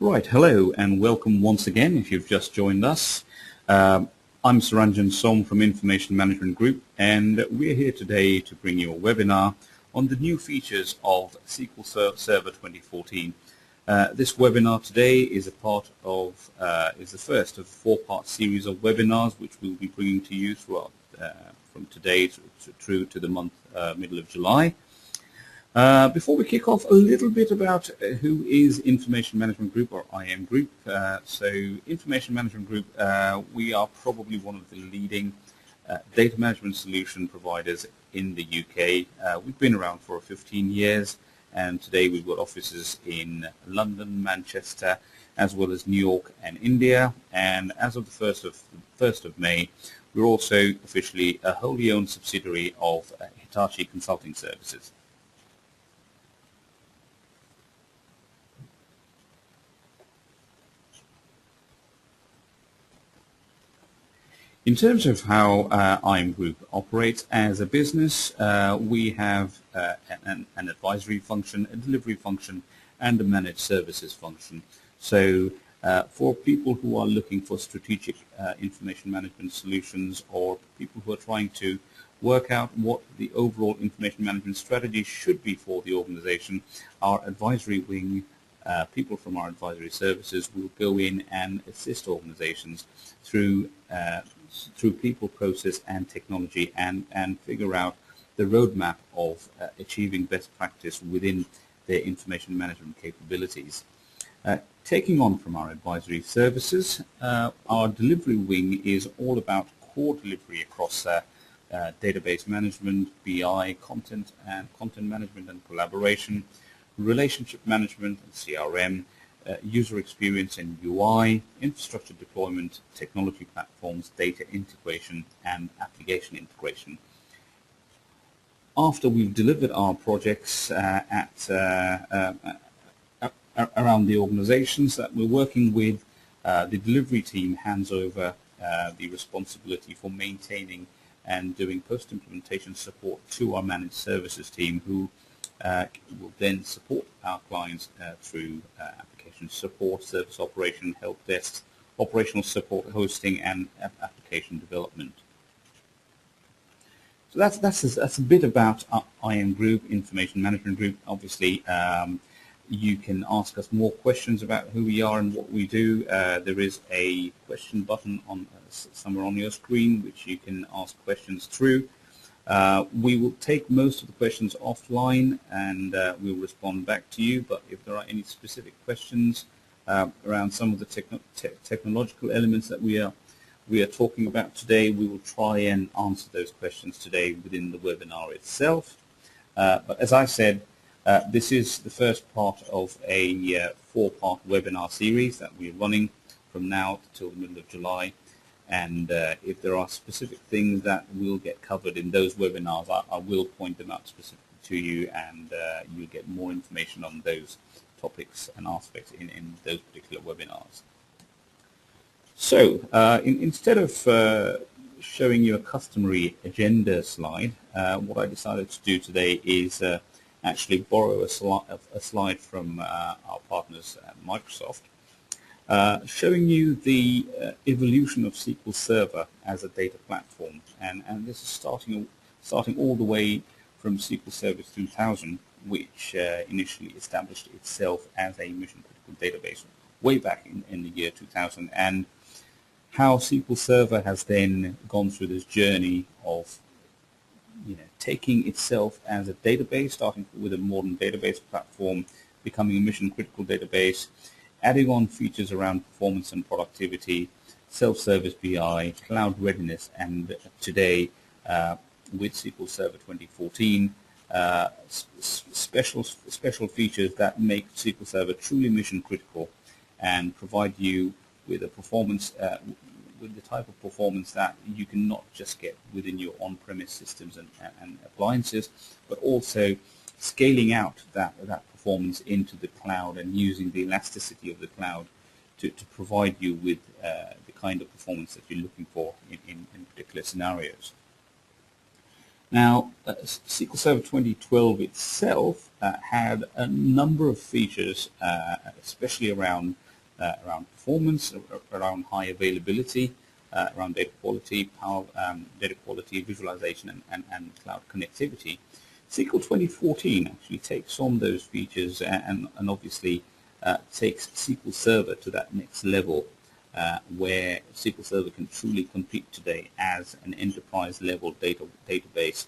Right, hello and welcome once again if you've just joined us. I'm Saranjan Som from Information Management Group, and we're here today to bring you a webinar on the new features of SQL Server 2014. This webinar today is the first of a four-part series of webinars which we'll be bringing to you throughout from today through to the month middle of July. Before we kick off, a little bit about who is Information Management Group, or IM Group. So Information Management Group, we are probably one of the leading data management solution providers in the UK. We've been around for 15 years, and today we've got offices in London, Manchester, as well as New York and India. And as of the 1st of May, we're also officially a wholly owned subsidiary of Hitachi Consulting Services. In terms of how IM Group operates as a business, we have an advisory function, a delivery function, and a managed services function. So for people who are looking for strategic information management solutions, or people who are trying to work out what the overall information management strategy should be for the organization, our advisory wing, people from our advisory services will go in and assist organizations through people, process, and technology, and figure out the roadmap of achieving best practice within their information management capabilities. Taking on from our advisory services, our delivery wing is all about core delivery across database management, BI, content management and collaboration, relationship management and CRM, user experience and UI, infrastructure deployment, technology platforms, data integration, and application integration. After we've delivered our projects around the organizations that we're working with, the delivery team hands over the responsibility for maintaining and doing post-implementation support to our managed services team, who will then support our clients through application support, service operation, help desk, operational support, hosting, and application development. So that's a bit about IM Group, Information Management Group. Obviously, you can ask us more questions about who we are and what we do. There is a question button on somewhere on your screen which you can ask questions through. We will take most of the questions offline, and we'll respond back to you. But if there are any specific questions around some of the technological elements that we are talking about today, we will try and answer those questions today within the webinar itself. But as I said, this is the first part of a four-part webinar series that we're running from now till the middle of July. And if there are specific things that will get covered in those webinars, I will point them out specifically to you, and you'll get more information on those topics and aspects in those particular webinars. So instead of showing you a customary agenda slide, what I decided to do today is actually borrow a slide from our partners at Microsoft, showing you the evolution of SQL Server as a data platform, and this is starting all the way from SQL Server 2000, which initially established itself as a mission-critical database way back in the year 2000, and how SQL Server has then gone through this journey of taking itself as a database, starting with a modern database platform, becoming a mission-critical database, adding on features around performance and productivity, self-service BI, cloud readiness, and today with SQL Server 2014, special features that make SQL Server truly mission-critical and provide you with a performance, with the type of performance that you cannot just get within your on-premise systems and appliances, but also scaling out that performance into the cloud and using the elasticity of the cloud to provide you with the kind of performance that you're looking for in particular scenarios. Now, SQL Server 2012 itself had a number of features, especially around around performance, around high availability, around data quality, data quality, visualization, and cloud connectivity. SQL 2014 actually takes on those features and obviously takes SQL Server to that next level, where SQL Server can truly compete today as an enterprise-level database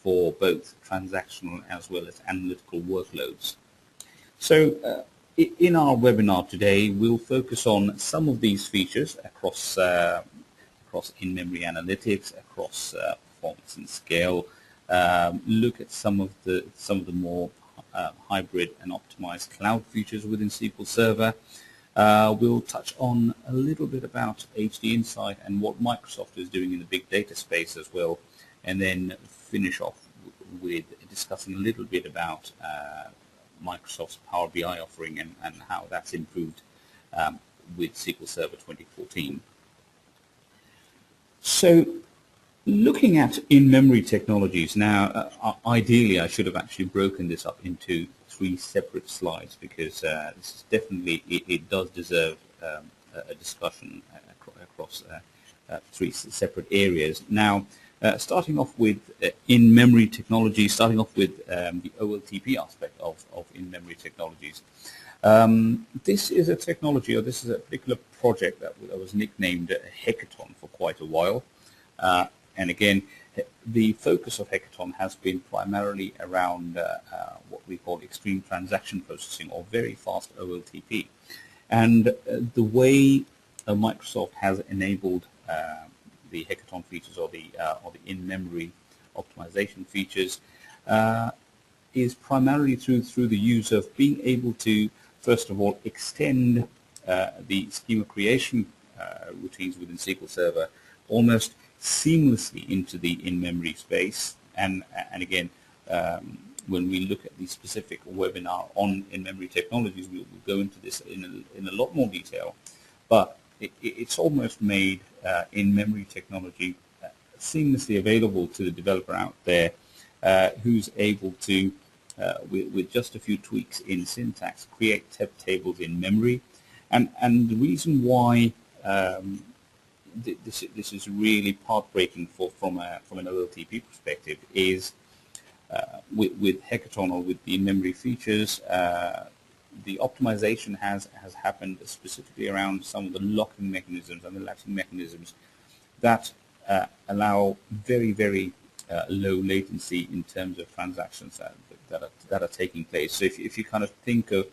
for both transactional as well as analytical workloads. So in our webinar today, we'll focus on some of these features across in-memory analytics, across performance and scale. Look at some of the more hybrid and optimized cloud features within SQL Server. We'll touch on a little bit about HD Insight and what Microsoft is doing in the big data space as well, and then finish off with discussing a little bit about Microsoft's Power BI offering and how that's improved with SQL Server 2014. So looking at in-memory technologies, now ideally I should have actually broken this up into 3 separate slides because this is definitely, it does deserve a discussion across 3 separate areas. Now, starting off with in-memory technology, starting off with the OLTP aspect of in-memory technologies. This is a technology, or this is a particular project that was nicknamed Hackathon for quite a while. And again, the focus of Hackathon has been primarily around what we call extreme transaction processing, or very fast OLTP. And the way Microsoft has enabled the Hackathon features, or the in-memory optimization features, is primarily through the use of being able to, first of all, extend the schema creation routines within SQL Server almost seamlessly into the in-memory space. And again, when we look at the specific webinar on in-memory technologies, we'll go into this in a lot more detail. But it's almost made in-memory technology seamlessly available to the developer out there who's able to, with just a few tweaks in syntax, create tables in memory. And the reason why this is really path-breaking from an OLTP perspective is with Hackathon, or with the in-memory features, the optimization has happened specifically around some of the locking mechanisms and the latching mechanisms that allow very, very low latency in terms of transactions that are taking place. So if you kind of think of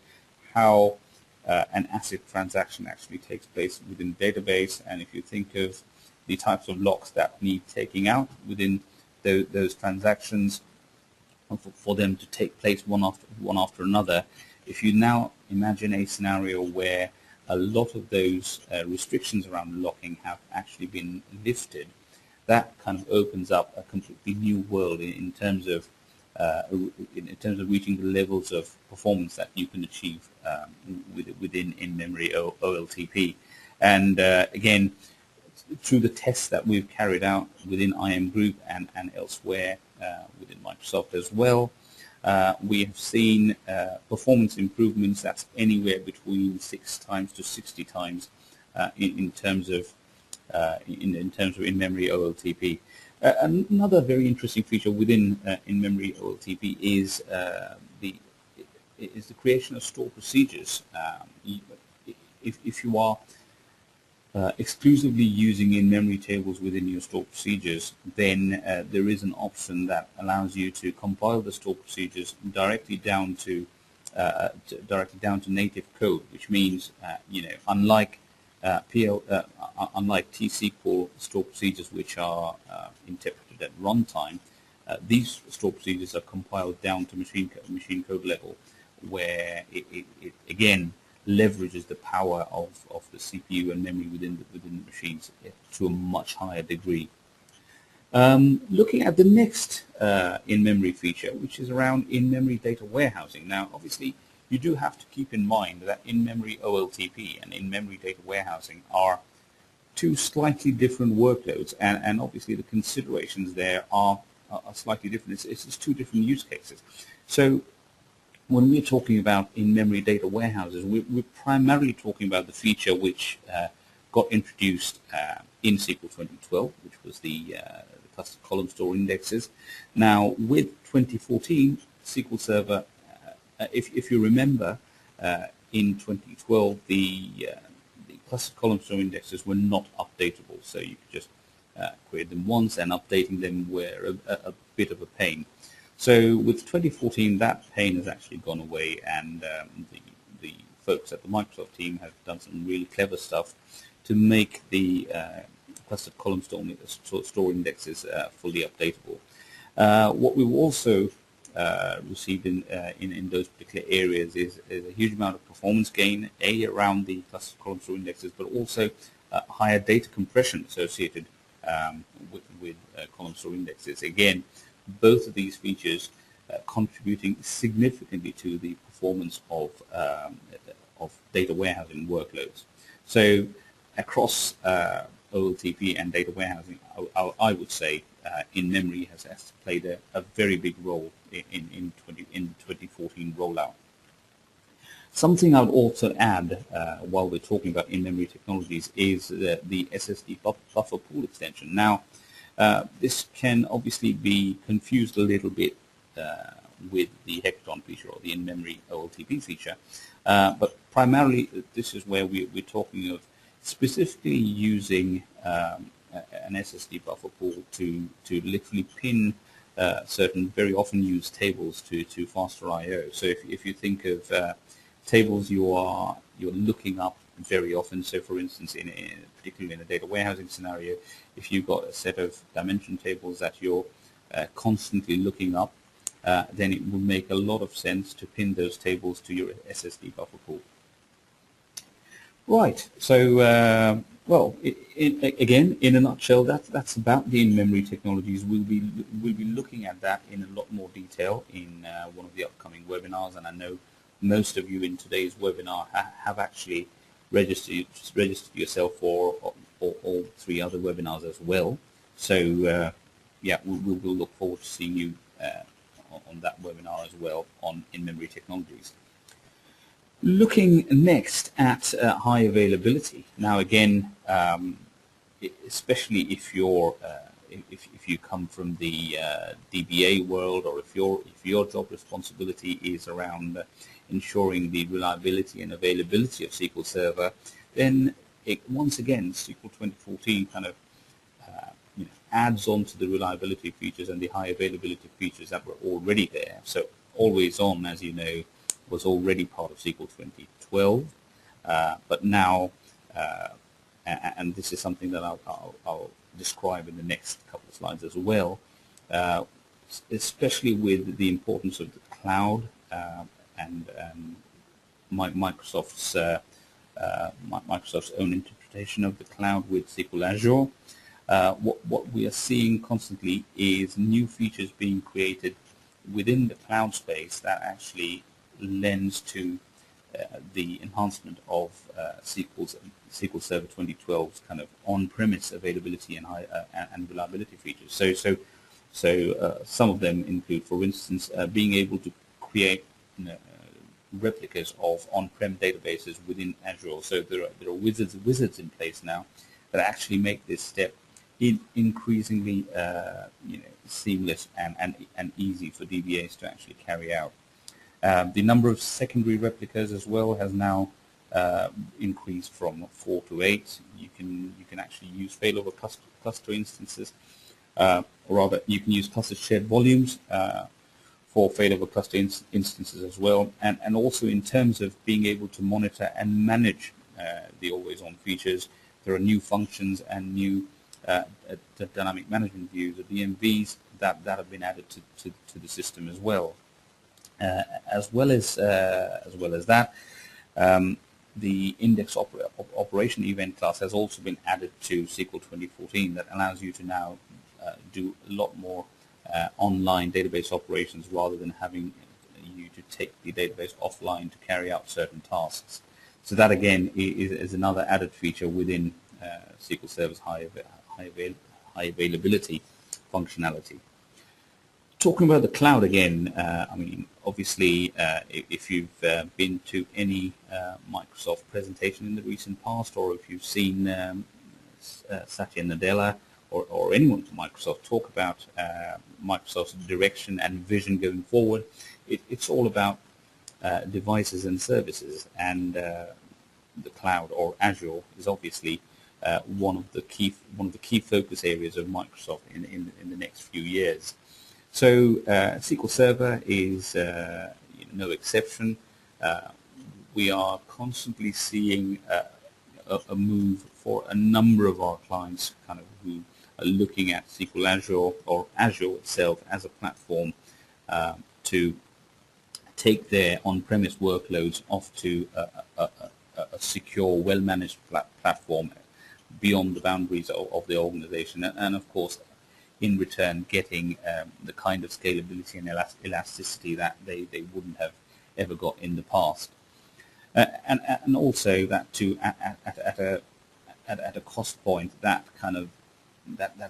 how an ACID transaction actually takes place within the database, and if you think of the types of locks that need taking out within those transactions for them to take place one after another, if you now imagine a scenario where a lot of those restrictions around locking have actually been lifted, that kind of opens up a completely new world in terms of reaching the levels of performance that you can achieve within in-memory OLTP. And again, through the tests that we've carried out within IM Group and elsewhere within Microsoft as well, we have seen performance improvements that's anywhere between 6 times to 60 times in terms of in-memory OLTP. Another very interesting feature within in-memory OLTP is the creation of stored procedures. If you are exclusively using in-memory tables within your stored procedures, then there is an option that allows you to compile the stored procedures directly down to native code, which means unlike unlike T-SQL stored procedures, which are interpreted at runtime, these stored procedures are compiled down to machine code level, where it again leverages the power of the CPU and memory within the machines to a much higher degree. Looking at the next in-memory feature, which is around in-memory data warehousing. Now, obviously, you do have to keep in mind that in-memory OLTP and in-memory data warehousing are 2 slightly different workloads, and obviously the considerations there are slightly different. It's 2 different use cases. So when we're talking about in-memory data warehouses, we're primarily talking about the feature which got introduced in SQL 2012, which was the cluster column store indexes. Now, with 2014, SQL Server, if you remember, in 2012, the cluster column store indexes were not updatable, so you could just create them once, and updating them were a bit of a pain. So with 2014, that pain has actually gone away, and the folks at the Microsoft team have done some really clever stuff to make the clustered column store indexes fully updatable. What we've also received in those particular areas is a huge amount of performance gain, around the clustered column store indexes, but also higher data compression associated with column store indexes. Again, both of these features contributing significantly to the performance of data warehousing workloads. So across OLTP and data warehousing, I would say in-memory has played a very big role in 2014 rollout. Something I would also add while we're talking about in-memory technologies is the SSD buffer pool extension. Now, this can obviously be confused a little bit with the hackathon feature or the in-memory OLTP feature, but primarily this is where we're talking of specifically using an SSD buffer pool to literally pin certain very often used tables to faster I/O. So if you think of tables you're looking up very often, so for instance, particularly in a data warehousing scenario, if you've got a set of dimension tables that you're constantly looking up, then it would make a lot of sense to pin those tables to your SSD buffer pool. Right, so well, again, in a nutshell, that's about the in-memory technologies. We'll be looking at that in a lot more detail in one of the upcoming webinars, and I know most of you in today's webinar have actually registered yourself for all three other webinars as well. So yeah, we'll look forward to seeing you on that webinar as well on in-memory technologies. Looking next at high availability. Now again, especially if you're if you come from the DBA world, or if your job responsibility is around ensuring the reliability and availability of SQL Server, then once again SQL 2014 kind of adds on to the reliability features and the high availability features that were already there. So always on, as you know, was already part of SQL 2012, but now, and this is something that I'll describe in the next couple of slides as well, especially with the importance of the cloud and Microsoft's own interpretation of the cloud with SQL Azure. What we are seeing constantly is new features being created within the cloud space that actually lends to the enhancement of SQL Server 2012's kind of on-premise availability and reliability features. So some of them include, for instance, being able to create replicas of on-prem databases within Azure. So there are wizards in place now that actually make this step increasingly seamless and easy for DBAs to actually carry out. The number of secondary replicas as well has now increased from 4 to 8. You can actually use failover cluster instances, or rather, you can use cluster shared volumes for failover cluster instances as well, and also in terms of being able to monitor and manage the always-on features. There are new functions and new dynamic management views, or DMVs, that have been added to the system as well. As well as that, the index operation event class has also been added to SQL 2014. That allows you to now do a lot more online database operations rather than having you to take the database offline to carry out certain tasks. So that again is another added feature within SQL Server's high availability functionality. Talking about the cloud again, I mean, obviously, if you've been to any Microsoft presentation in the recent past, or if you've seen Satya Nadella or anyone from Microsoft talk about Microsoft's direction and vision going forward, it's all about devices and services, and the cloud or Azure is obviously one of the key focus areas of Microsoft in the next few years. So SQL Server is no exception. We are constantly seeing a move for a number of our clients kind of who are looking at SQL Azure or Azure itself as a platform to take their on-premise workloads off to a secure, well-managed platform beyond the boundaries of the organization, and of course, in return, getting the kind of scalability and elasticity that they wouldn't have ever got in the past, and also that too at a cost point that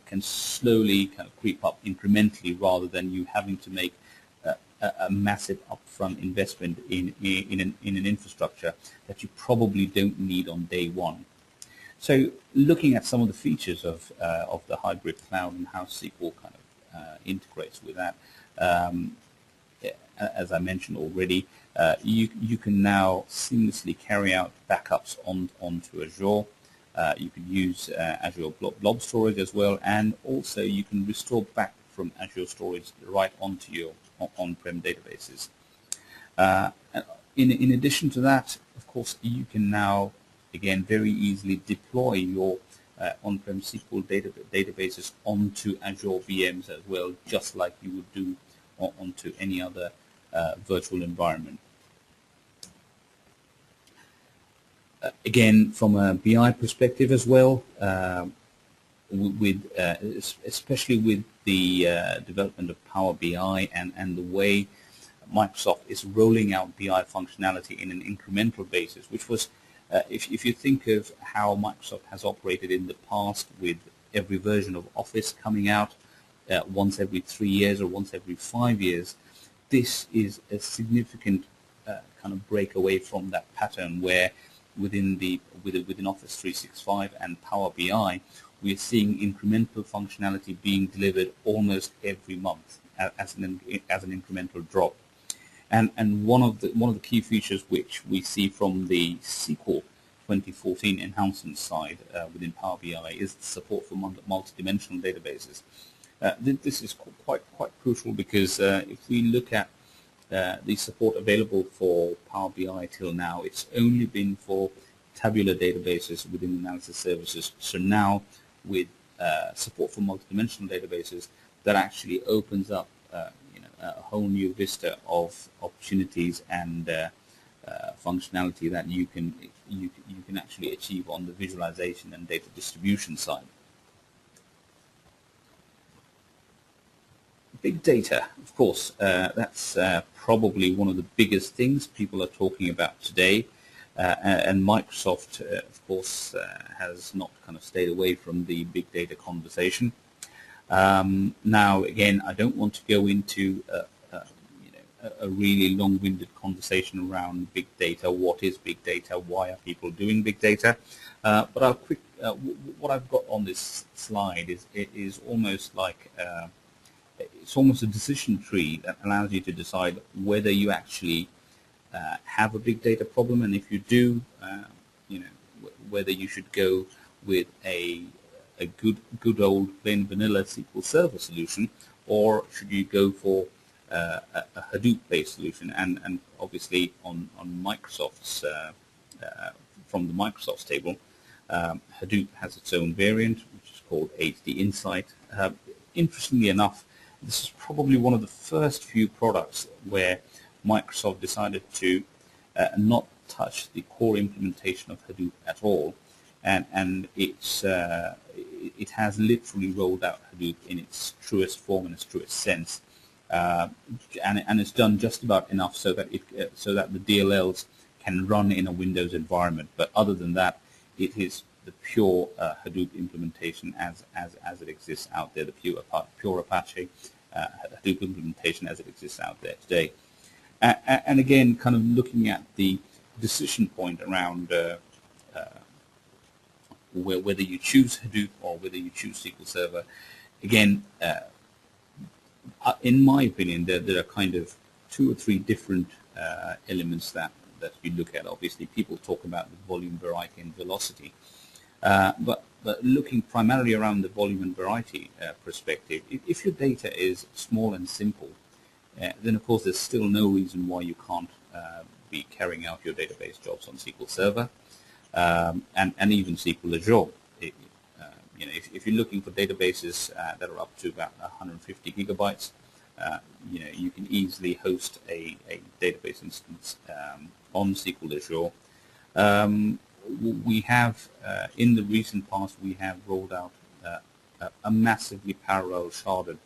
can slowly kind of creep up incrementally, rather than you having to make a massive upfront investment in an infrastructure that you probably don't need on day one. So, looking at some of the features of the hybrid cloud and how SQL kind of integrates with that, as I mentioned already, you can now seamlessly carry out backups onto Azure. You can use Azure Blob Storage as well, and also you can restore back from Azure Storage right onto your on-prem databases. In addition to that, of course, you can now again very easily deploy your on-prem SQL databases onto Azure VMs as well, just like you would do onto any other virtual environment. Again, from a BI perspective as well, especially with the development of Power BI and the way Microsoft is rolling out BI functionality in an incremental basis, which was, if you think of how Microsoft has operated in the past with every version of Office coming out once every 3 years or once every 5 years, this is a significant kind of break away from that pattern, where within Office 365 and Power BI, we are seeing incremental functionality being delivered almost every month as an incremental drop. And one of the key features which we see from the SQL 2014 enhancement side within Power BI is the support for multi-dimensional databases. This is quite crucial, because if we look at the support available for Power BI till now, it's only been for tabular databases within analysis services. So now, with support for multidimensional databases, that actually opens up a whole new vista of opportunities and functionality that you can actually achieve on the visualization and data distribution side. Big data, of course, that's probably one of the biggest things people are talking about today, and Microsoft, of course, has not kind of stayed away from the big data conversation. Now, again, I don't want to go into a really long-winded conversation around big data. What is big data? Why are people doing big data? But what I've got on this slide is almost like it's almost a decision tree that allows you to decide whether you actually have a big data problem, and if you do, whether you should go with a good old plain vanilla SQL Server solution, or should you go for a Hadoop-based solution. And obviously on Microsoft's from the Microsoft's table, Hadoop has its own variant, which is called HD Insight. Interestingly enough, this is probably one of the first few products where Microsoft decided to not touch the core implementation of Hadoop at all, and it has literally rolled out Hadoop in its truest form and its truest sense, and it's done just about enough so that the DLLs can run in a Windows environment. But other than that, it is the pure Hadoop implementation as it exists out there, the pure Apache Hadoop implementation as it exists out there today. And again, kind of looking at the decision point around whether you choose Hadoop or whether you choose SQL Server. Again, in my opinion, there are kind of 2 or 3 different elements that you look at. Obviously, people talk about the volume, variety, and velocity. But looking primarily around the volume and variety perspective, if your data is small and simple, then of course there's still no reason why you can't be carrying out your database jobs on SQL Server and even SQL Azure. If you're looking for databases that are up to about 150 gigabytes, you can easily host a database instance on SQL Azure. We have, in the recent past, we have rolled out a massively parallel sharded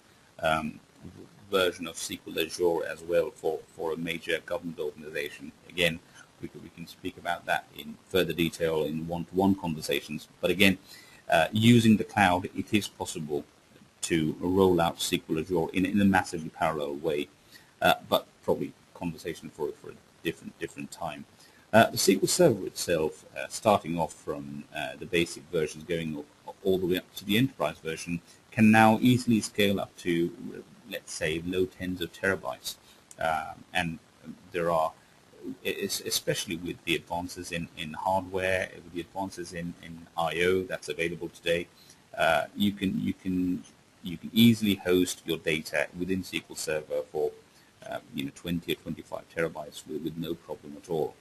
version of SQL Azure as well for a major government organization. Again, we can speak about that in further detail in one-to-one conversations. But again, using the cloud, it is possible to roll out SQL Azure in a massively parallel way, but probably conversation for a different time. The SQL Server itself, starting off from the basic versions going all the way up to the enterprise version, can now easily scale up to, let's say, low tens of terabytes. And there are, especially with the advances in hardware, with the advances in I/O that's available today, you can easily host your data within SQL Server for 20 or 25 terabytes with no problem at all.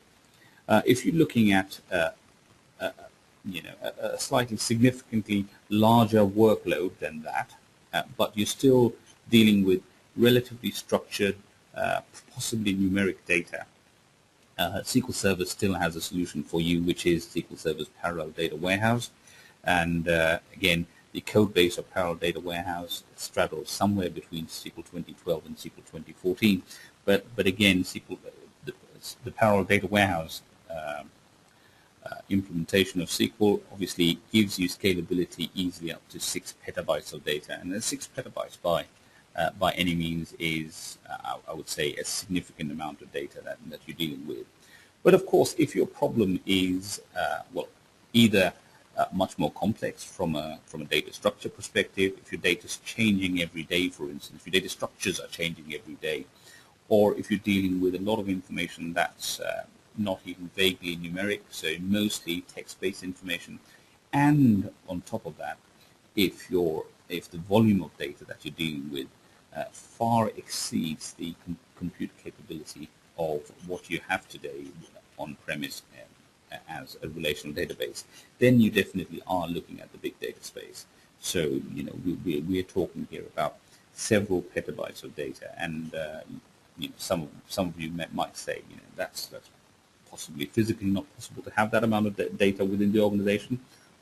If you're looking at a slightly significantly larger workload than that, but you're still dealing with relatively structured, possibly numeric data, SQL Server still has a solution for you, which is SQL Server's Parallel Data Warehouse. And again, the code base of Parallel Data Warehouse straddles somewhere between SQL 2012 and SQL 2014. But again, the Parallel Data Warehouse implementation of SQL obviously gives you scalability easily up to 6 petabytes of data, and 6 petabytes by any means is, I would say, a significant amount of data that you're dealing with. But of course, if your problem is either much more complex from a data structure perspective, if your data is changing every day, for instance, if your data structures are changing every day, or if you're dealing with a lot of information that's not even vaguely numeric, so mostly text-based information, and on top of that, if the volume of data that you're dealing with far exceeds the compute capability of what you have today on-premise as a relational database, then you definitely are looking at the big data space. So, we're talking here about several petabytes of data, and some of you might say, that's possibly physically not possible to have that amount of data within the organization.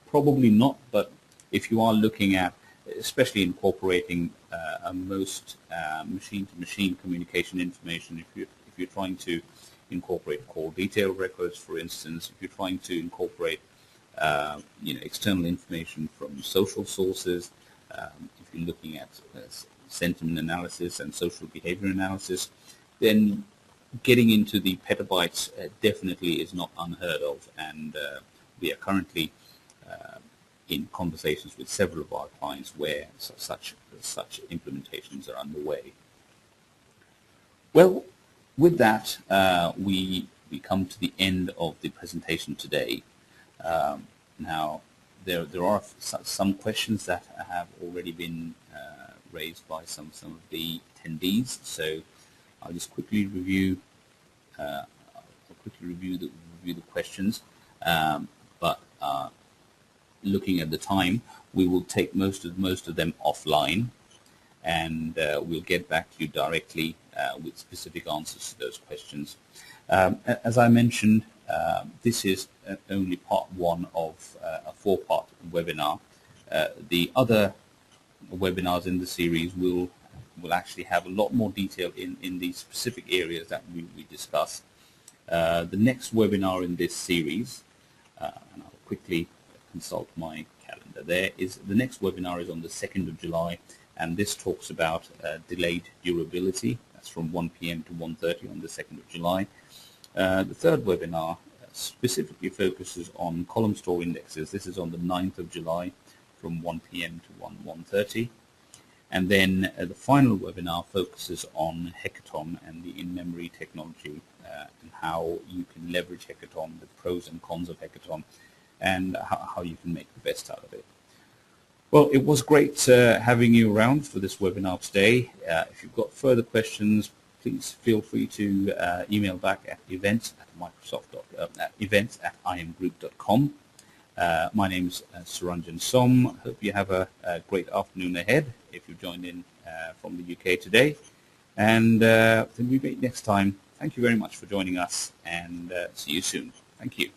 Probably not, but if you are looking at, especially incorporating most machine-to-machine communication information, if you're trying to incorporate call detail records, for instance, if you're trying to incorporate external information from social sources, if you're looking at sentiment analysis and social behavior analysis, then getting into the petabytes definitely is not unheard of, and we are currently in conversations with several of our clients where such implementations are underway. Well, with that, we come to the end of the presentation today. Now, there are some questions that have already been raised by some of the attendees, so I'll just quickly review the questions. But looking at the time, we will take most of them offline, and we'll get back to you directly with specific answers to those questions. As I mentioned, this is only part 1 of a 4-part webinar. The other webinars in the series will actually have a lot more detail in the specific areas that we discuss. The next webinar in this series, and I'll quickly consult my calendar there, is the next webinar is on the 2nd of July, and this talks about delayed durability. That's from 1 p.m. to 1:30 on the 2nd of July. The third webinar specifically focuses on column store indexes. This is on the 9th of July from 1 p.m. to 1:30. And then the final webinar focuses on Hackathon and the in-memory technology and how you can leverage Hackathon, the pros and cons of Hackathon, and how you can make the best out of it. Well, it was great having you around for this webinar today. If you've got further questions, please feel free to email back at events@imgroup.com. My name's Suranjan Som. Hope you have a great afternoon ahead if you've joined in from the UK today. And then we meet next time. Thank you very much for joining us, and see you soon. Thank you.